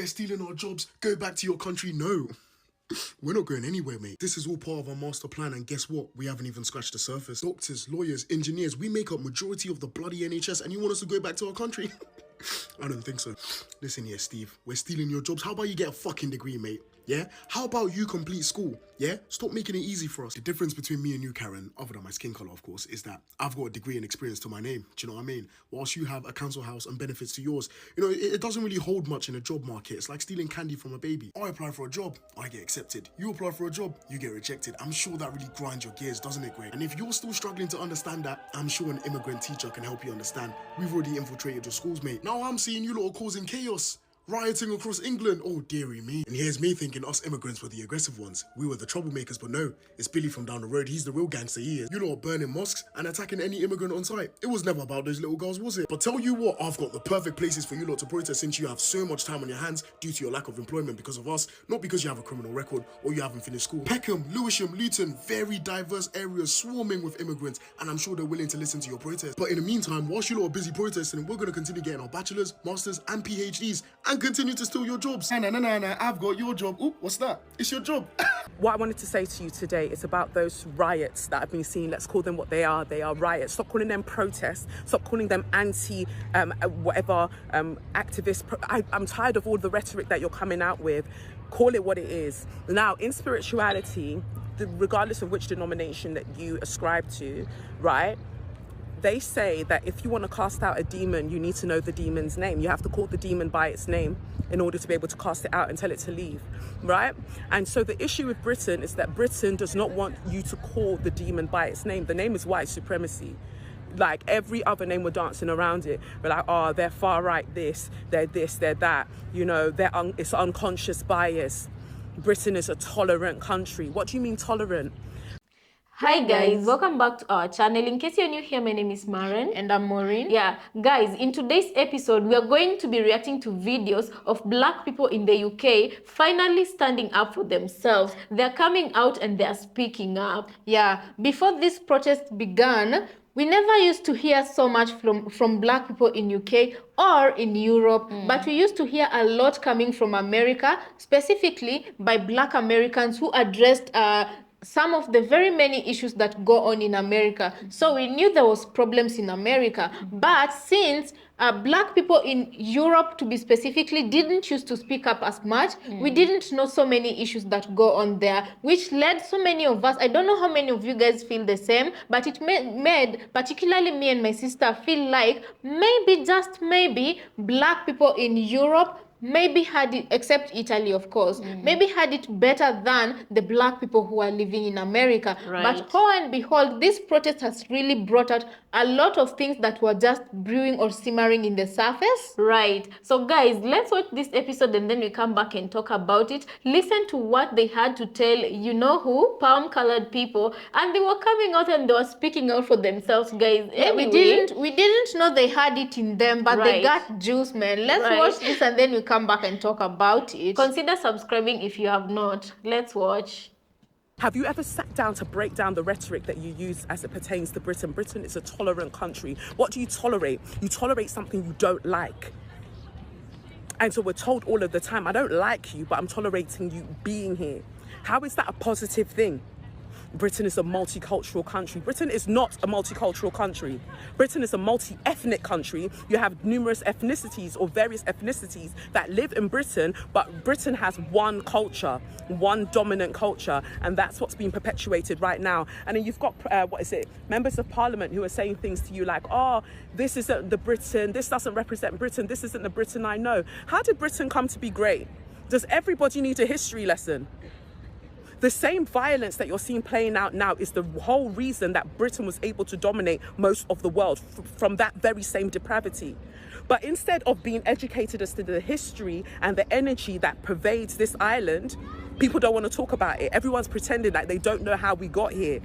We're stealing our jobs, go back to your country. No. We're not going anywhere, mate. This is all part of our master plan, and guess what? We haven't even scratched the surface. Doctors, lawyers, engineers, we make up majority of the bloody NHS, and you want us to go back to our country? I don't think so. Listen here, Steve. We're stealing your jobs. How about you get a fucking degree, mate? Yeah? How about you complete school? Yeah? Stop making it easy for us. The difference between me and you, Karen, other than my skin colour, of course, is that I've got a degree and experience to my name. Do you know what I mean? Whilst you have a council house and benefits to yours, you know, it doesn't really hold much in a job market. It's like stealing candy from a baby. I apply for a job, I get accepted. You apply for a job, you get rejected. I'm sure that really grinds your gears, doesn't it, Greg? And if you're still struggling to understand that, I'm sure an immigrant teacher can help you understand. We've already infiltrated your schools, mate. Now I'm seeing you lot causing chaos. Rioting across England, oh dearie me. And here's me thinking us immigrants were the aggressive ones. We were the troublemakers, but no, it's Billy from down the road. He's the real gangster, he is. You lot are burning mosques and attacking any immigrant on site. It was never about those little girls, was it? But tell you what, I've got the perfect places for you lot to protest since you have so much time on your hands due to your lack of employment because of us, not because you have a criminal record or you haven't finished school. Peckham, Lewisham, Luton, very diverse areas swarming with immigrants, and I'm sure they're willing to listen to your protest. But in the meantime, whilst you lot are busy protesting, we're going to continue getting our bachelors, masters and PhDs and continue to steal your jobs. Nah, I've got your job. Ooh, what's that? It's your job. What I wanted to say to you today is about those riots that I've been seeing. Let's call them what they are. They are riots. Stop calling them protests. Stop calling them activists. I'm tired of all the rhetoric that you're coming out with. Call it what it is. Now, in spirituality, regardless of which denomination that you ascribe to, right? They say that if you want to cast out a demon, you need to know the demon's name. You have to call the demon by its name in order to be able to cast it out and tell it to leave, right? And so the issue with Britain is that Britain does not want you to call the demon by its name. The name is white supremacy. Like every other name, we're dancing around it. We're like, oh, they're far right this, they're that. You know, it's unconscious bias. Britain is a tolerant country. What do you mean tolerant? Hi guys, welcome back to our channel. In case you're new here, my name is Maren. And I'm Maureen. Yeah, guys, in today's episode, we are going to be reacting to videos of black people in the UK finally standing up for themselves. They're coming out and they're speaking up. Yeah, before this protest began, we never used to hear so much from black people in UK or in Europe, but we used to hear a lot coming from America, specifically by black Americans who addressed some of the very many issues that go on in America. So we knew there was problems in America, but since black people in Europe, to be specifically, didn't choose to speak up as much, we didn't know so many issues that go on there, which led so many of us, I don't know how many of you guys feel the same, but it made particularly me and my sister feel like maybe, just maybe, black people in Europe maybe had it, except Italy of course, maybe had it better than the black people who are living in America. Right. But lo and behold, this protest has really brought out a lot of things that were just brewing or simmering in the surface. Right. So guys, let's watch this episode and then we come back and talk about it. Listen to what they had to tell, you know who? Palm-colored people. And they were coming out and they were speaking out for themselves, guys. Yeah, anyway, we didn't know they had it in them, but Right. they got juice, man. Let's Right. watch this and then we come back and talk about it. Consider subscribing if you have not. Let's watch. Have you ever sat down to break down the rhetoric that you use as it pertains to Britain? Britain is a tolerant country. What do you tolerate? You tolerate something you don't like. And so we're told all of the time, I don't like you, but I'm tolerating you being here. How is that a positive thing? Britain is a multicultural country. Britain is not a multicultural country. Britain is a multi-ethnic country. You have numerous ethnicities or various ethnicities that live in Britain, but Britain has one culture, one dominant culture, and that's what's being perpetuated right now. And then you've got, members of parliament who are saying things to you like, oh, this isn't the Britain, this doesn't represent Britain, this isn't the Britain I know. How did Britain come to be great? Does everybody need a history lesson? The same violence that you're seeing playing out now is the whole reason that Britain was able to dominate most of the world from that very same depravity. But instead of being educated as to the history and the energy that pervades this island, people don't want to talk about it. Everyone's pretending like they don't know how we got here.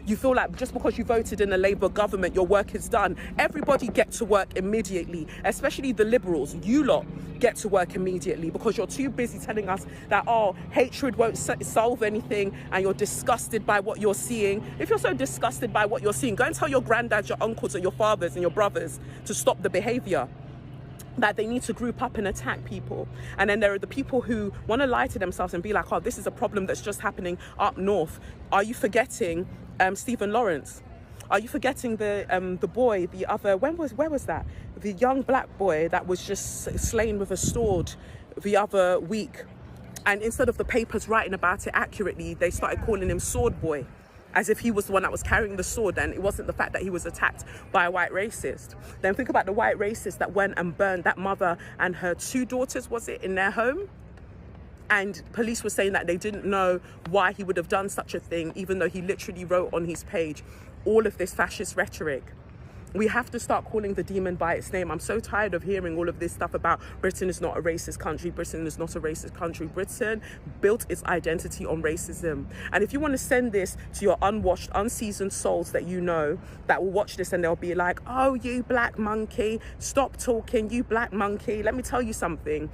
You feel like just because you voted in a Labour government, your work is done. Everybody get to work immediately, especially the Liberals. You lot get to work immediately because you're too busy telling us that, oh, hatred won't solve anything and you're disgusted by what you're seeing. If you're so disgusted by what you're seeing, go and tell your granddads, your uncles and your fathers and your brothers to stop the behaviour. that they need to group up and attack people. And then there are the people who want to lie to themselves and be like, oh, this is a problem that's just happening up north. Are you forgetting Stephen Lawrence? Are you forgetting the boy, the other, where was that? The young black boy that was just slain with a sword the other week. And instead of the papers writing about it accurately, they started calling him Sword Boy, as if he was the one that was carrying the sword, and it wasn't the fact that he was attacked by a white racist. Then think about the white racist that went and burned that mother and her 2 daughters, was it, in their home? And police were saying that they didn't know why he would have done such a thing, even though he literally wrote on his page all of this fascist rhetoric. We have to start calling the demon by its name. I'm so tired of hearing all of this stuff about Britain is not a racist country. Britain is not a racist country. Britain built its identity on racism. And if you want to send this to your unwashed, unseasoned souls that you know, that will watch this and they'll be like, oh, you black monkey, stop talking, you black monkey. Let me tell you something.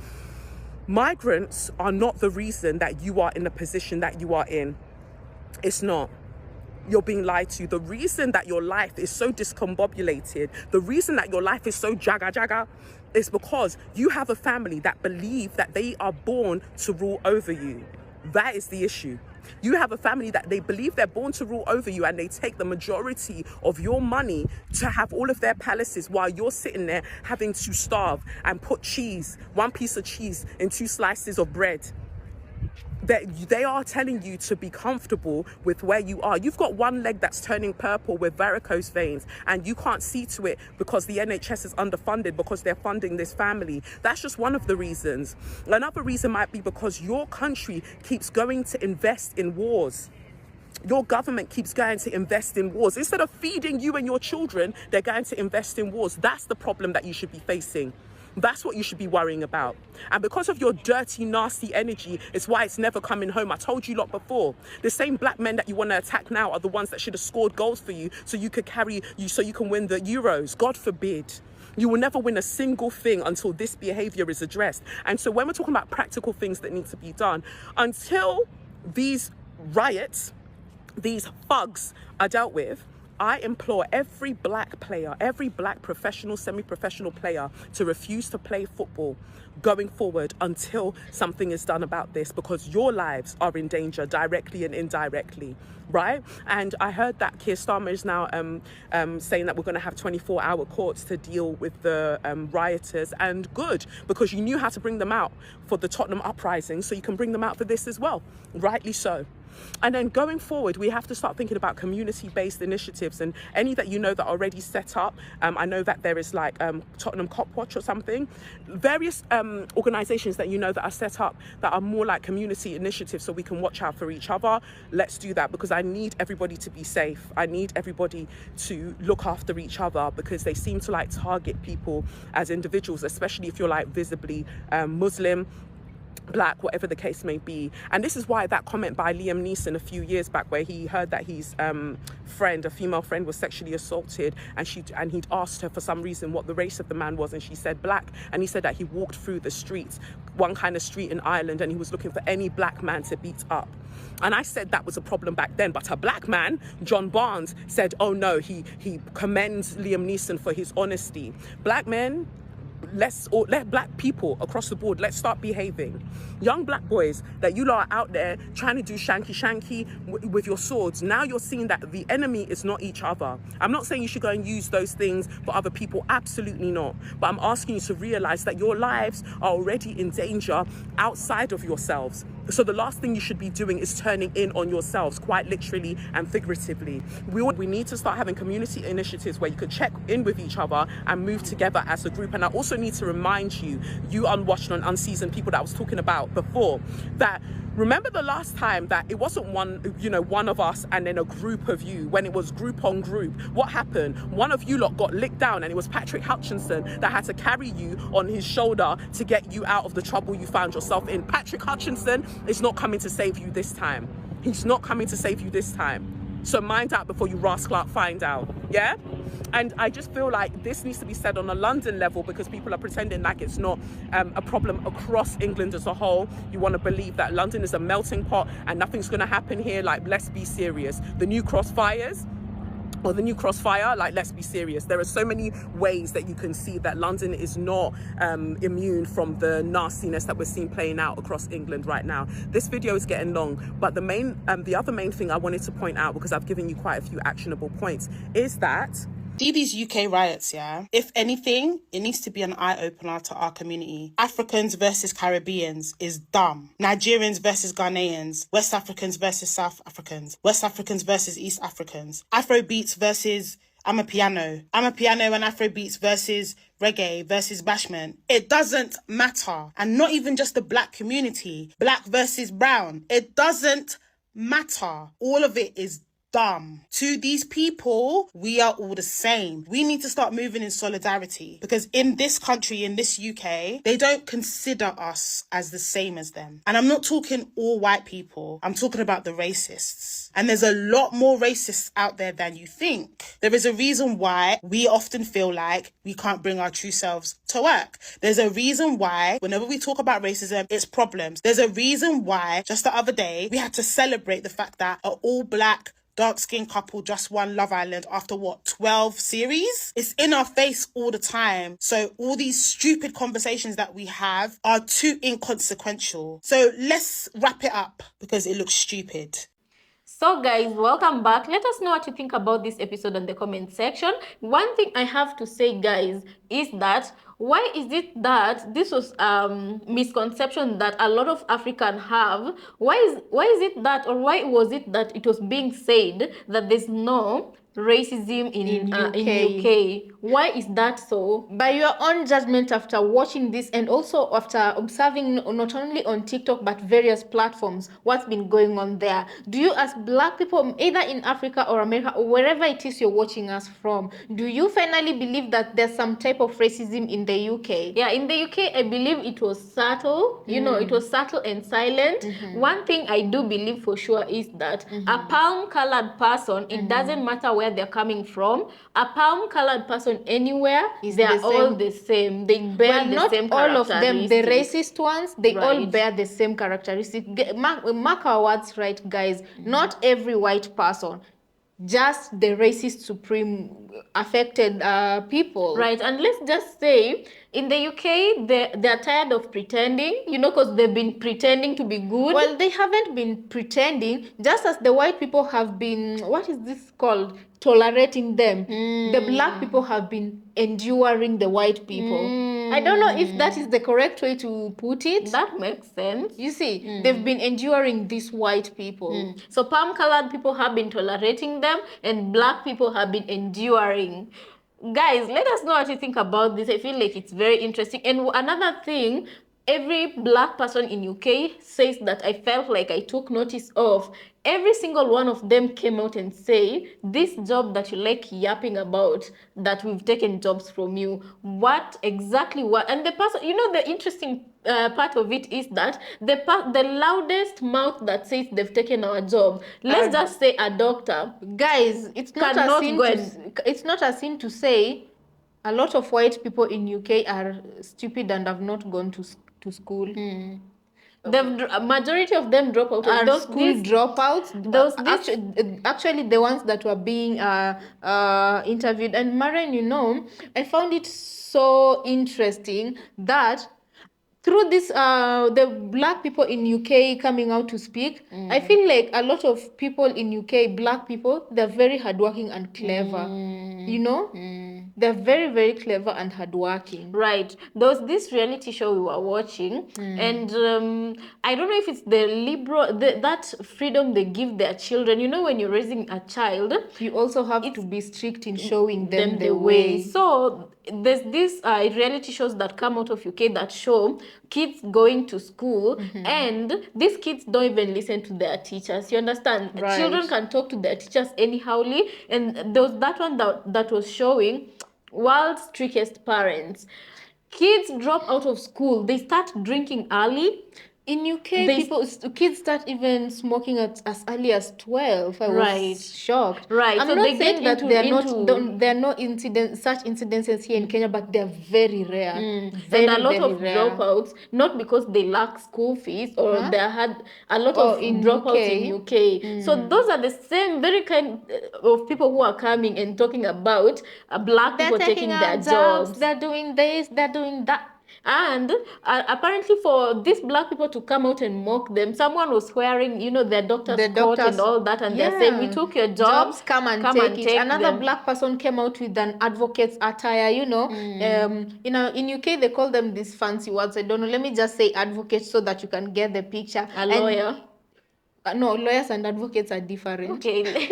Migrants are not the reason that you are in the position that you are in. It's not. You're being lied to. The reason that your life is so discombobulated, the reason that your life is so jaga is because you have a family that believe that they are born to rule over you. That is the issue. You have a family that they believe they're born to rule over you, and they take the majority of your money to have all of their palaces while you're sitting there having to starve and put cheese, 1 piece of cheese in 2 slices of bread. They are telling you to be comfortable with where you are. You've got one leg that's turning purple with varicose veins, and you can't see to it because the NHS is underfunded because they're funding this family. That's just one of the reasons. Another reason might be because your country keeps going to invest in wars. Your government keeps going to invest in wars. Instead of feeding you and your children, they're going to invest in wars. That's the problem that you should be facing. That's what you should be worrying about. And because of your dirty, nasty energy, it's why it's never coming home. I told you lot before. The same black men that you want to attack now are the ones that should have scored goals for you so you could carry you, so you can win the Euros. God forbid. You will never win a single thing until this behavior is addressed. And so when we're talking about practical things that need to be done, until these riots, these thugs are dealt with, I implore every black player, every black professional, semi-professional player to refuse to play football going forward until something is done about this, because your lives are in danger directly and indirectly, right? And I heard that Keir Starmer is now saying that we're going to have 24-hour courts to deal with the rioters, and good, because you knew how to bring them out for the Tottenham uprising, so you can bring them out for this as well, rightly so. And then going forward, we have to start thinking about community-based initiatives, and any that you know that are already set up. I know that there is like Tottenham Cop Watch or something. Various organisations that you know that are set up that are more like community initiatives, so we can watch out for each other. Let's do that, because I need everybody to be safe. I need everybody to look after each other, because they seem to like target people as individuals, especially if you're like visibly Muslim, black, whatever the case may be. And this is why that comment by Liam Neeson a few years back, where he heard that his friend, a female friend, was sexually assaulted, and he'd asked her for some reason what the race of the man was, and she said black, and he said that he walked through the streets, one kind of street in Ireland, and he was looking for any black man to beat up. And I said that was a problem back then, but a black man, John Barnes, said, oh no, he commends Liam Neeson for his honesty. Black men, let black people across the board, let's start behaving. Young black boys that you lot are out there trying to do shanky with your swords, now you're seeing that the enemy is not each other. I'm not saying you should go and use those things for other people, absolutely not, but I'm asking you to realize that your lives are already in danger outside of yourselves. So the last thing you should be doing is turning in on yourselves, quite literally and figuratively. We need to start having community initiatives where you can check in with each other and move together as a group. And I also need to remind you, you unwashed and unseasoned people that I was talking about before, that remember the last time that it wasn't one of us and then a group of you, when it was group on group. What happened? One of you lot got licked down, and it was Patrick Hutchinson that had to carry you on his shoulder to get you out of the trouble you found yourself in. Patrick Hutchinson is not coming to save you this time. He's not coming to save you this time. So mind out before you rascal find out, yeah? And I just feel like this needs to be said on a London level, because people are pretending like it's not a problem across England as a whole. You want to believe that London is a melting pot and nothing's going to happen here. Like, let's be serious. The new crossfires, or the new Crossfire. Like, let's be serious. There are so many ways that you can see that London is not immune from the nastiness that we're seeing playing out across England right now. This video is getting long, but the other main thing I wanted to point out, because I've given you quite a few actionable points, is that See these UK riots, yeah? If anything, it needs to be an eye-opener to our community. Africans versus Caribbeans is dumb. Nigerians versus Ghanaians. West Africans versus South Africans. West Africans versus East Africans. Afrobeats versus Amapiano. Amapiano and Afrobeats versus reggae versus bashment. It doesn't matter. And not even just the black community. Black versus brown. It doesn't matter. All of it is dumb. To these people, we are all the same. We need to start moving in solidarity, because in this country, in this UK, they don't consider us as the same as them. And I'm not talking all white people. I'm talking about the racists. And there's a lot more racists out there than you think. There is a reason why we often feel like we can't bring our true selves to work. There's a reason why whenever we talk about racism, it's problems. There's a reason why just the other day, we had to celebrate the fact that an all-black dark-skinned couple just won Love Island after 12 series? It's in our face all the time. So all these stupid conversations that we have are too inconsequential. So let's wrap it up because it looks stupid. So guys, welcome back. Let us know what you think about this episode in the comment section. One thing I have to say, guys, is that why is it that this was misconception that a lot of Africans have? Why is it that, or why was it that it was being said that there's no racism in UK? Why is that so? By your own judgment after watching this, and also after observing not only on TikTok but various platforms, what's been going on there? Do you, as black people, either in Africa or America or wherever it is you're watching us from, do you finally believe that there's some type of racism in the UK? Yeah, in the UK, I believe it was subtle. You know, it was subtle and silent. One thing I do believe for sure is that a palm-colored person, it doesn't matter where they're coming from, a palm-colored person anywhere, they're all the same. They bear the same characteristics. Not all of them, the racist ones, they all bear the same characteristics. Mark our words right, guys. Not every white person, just the racist supreme affected people. Right, and let's just say, in the UK, they're tired of pretending, you know, because they've been pretending to be good. Well, they haven't been pretending, just as the white people have been, what is this called? Tolerating them. The black people have been enduring the white people. I don't know if that is the correct way to put it. That makes sense. You see, they've been enduring these white people. So palm-colored people have been tolerating them, and black people have been enduring. Guys, let us know what you think about this. I feel like it's very interesting. And another thing, every black person in UK says that I felt like I took notice of. Every single one of them came out and say, this job that you like yapping about, that we've taken jobs from you, what exactly what? And the person, you know, the interesting part of it is that the loudest mouth that says they've taken our job, let's just say a doctor. Guys, it's not a sin to say a lot of white people in UK are stupid and have not gone to school. The majority of them drop out. Are school dropouts. Actually, the ones that were being interviewed. And Maren, you know, I found it so interesting that through this, the black people in UK coming out to speak, I feel like a lot of people in UK, black people, they're very hardworking and clever. You know? They're very, very clever and hardworking. Right. There was this reality show we were watching, and I don't know if it's the liberal, that freedom they give their children. You know, when you're raising a child, you also have to be strict in showing them the way. So there's these reality shows that come out of UK that show kids going to school, and these kids don't even listen to their teachers. You understand? Right. Children can talk to their teachers anyhowly, and there was that one that was showing world's trickiest parents. Kids drop out of school, they start drinking early, In UK, They- kids start even smoking at as early as 12. I was Right. shocked. Right, I'm so not they saying get that there are into- there are no such incidences here in Kenya, but they're very rare. Very, and a lot very of rare. dropouts, not because they lack school fees or Huh? they had a lot Oh, of in dropouts UK? in UK. So those are the same very kind of people who are coming and talking about black They're people taking taking their our jobs. They're doing this. They're doing that. And apparently for these black people to come out and mock them, someone was wearing, their doctor's coat and all that, and they're saying, we took your jobs, come and take it. Another them. black person came out with an advocate's attire, in UK they call them these fancy words. I don't know. Let me just say advocate so that you can get the picture. A lawyer. No, lawyers and advocates are different. Okay.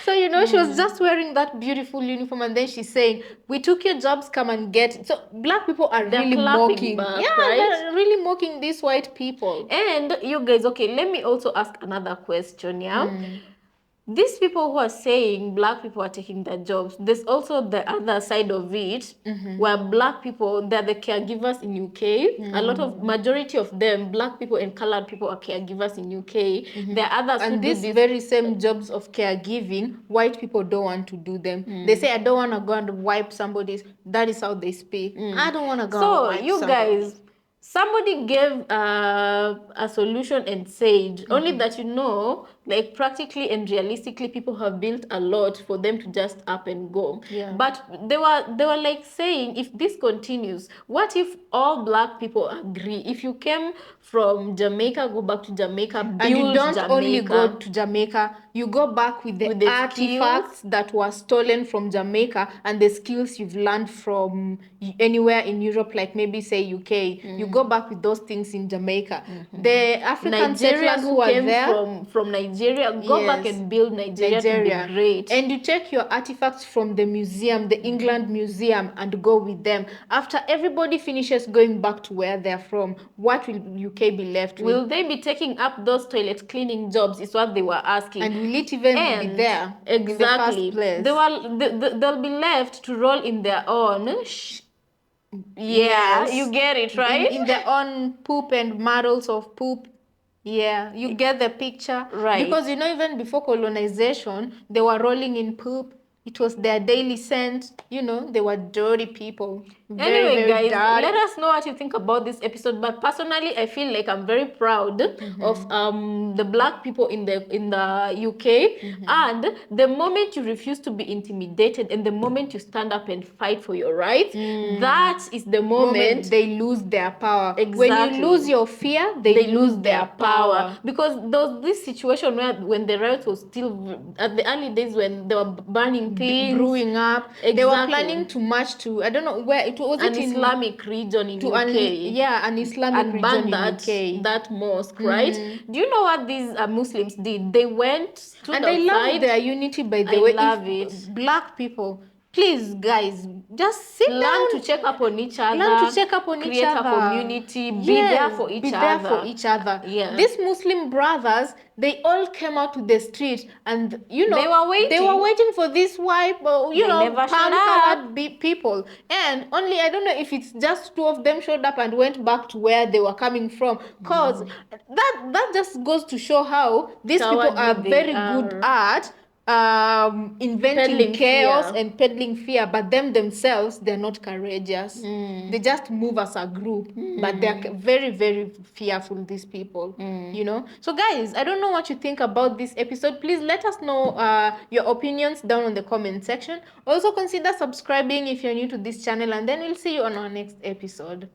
So, she was just wearing that beautiful uniform, and then she's saying, we took your jobs, come and get it. So black people are They're really clapping mocking. back, Yeah, right? they're really mocking these white people. And you guys, okay, let me also ask another question, yeah? These people who are saying black people are taking their jobs, there's also the other side of it, where black people, they're the caregivers in UK. A lot of majority of them, black people and colored people, are caregivers in UK. There are others who And do these this. very same jobs of caregiving, white people don't want to do them. They say, I don't want to go and wipe somebody's. That is how they speak. I don't want to go and So wipe you somebody's. guys, somebody gave a solution and said only that like practically and realistically people have built a lot for them to just up and go. Yeah. But they were like saying, if this continues, what if all black people agree? If you came from Jamaica, go back to Jamaica, build And you don't Jamaica. only go to Jamaica, you go back with the artifacts that were stolen from Jamaica and the skills you've learned from anywhere in Europe, like maybe say UK. You go back with those things in Jamaica. The African settlers who came there from Nigeria, go back and build Nigeria to be great. And you take your artifacts from the museum, the England Museum, and go with them. After everybody finishes going back to where they're from, what will UK be left with? Will they be taking up those toilet cleaning jobs is what they were asking. And will it even be there exactly. in the first place? They'll be left to roll in their own. Yeah, Yes. you get it, right? In their own poop and models of poop. Yeah, you get the picture. Right. Because even before colonization, they were rolling in poop. It was their daily scent. They were dirty people. Anyway, Very guys, dirty. let us know what you think about this episode. But personally, I feel like I'm very proud of the black people in the UK. And the moment you refuse to be intimidated, and the moment you stand up and fight for your rights, that is the moment they lose their power. Exactly. When you lose your fear, they lose their power. Because there was this situation when the riot was still at the early days, when they were burning things, brewing up. Exactly. They were planning to march to, I don't know where it was. An Islamic region in UK. An Islamic region ban in UK. that mosque, right? Do you know what these Muslims did? They went, stood and outside. I love their unity, by the I way. love it. Black people, please, guys, just sit Learn down. to check up on each other. Learn to check up on create each other. a community. Be there for each other. Yeah. These Muslim brothers, they all came out to the street, and they were waiting. They were waiting for this white, never showed up. people. And only, I don't know if it's just two of them showed up and went back to where they were coming from. Cause that just goes to show how these people are very good at inventing peddling chaos fear. and peddling fear, but themselves, they're not courageous. They just move as a group, but they're very, very fearful, these people. So guys, I don't know what you think about this episode. Please let us know your opinions down on the comment section. Also consider subscribing if you're new to this channel, and then we'll see you on our next episode.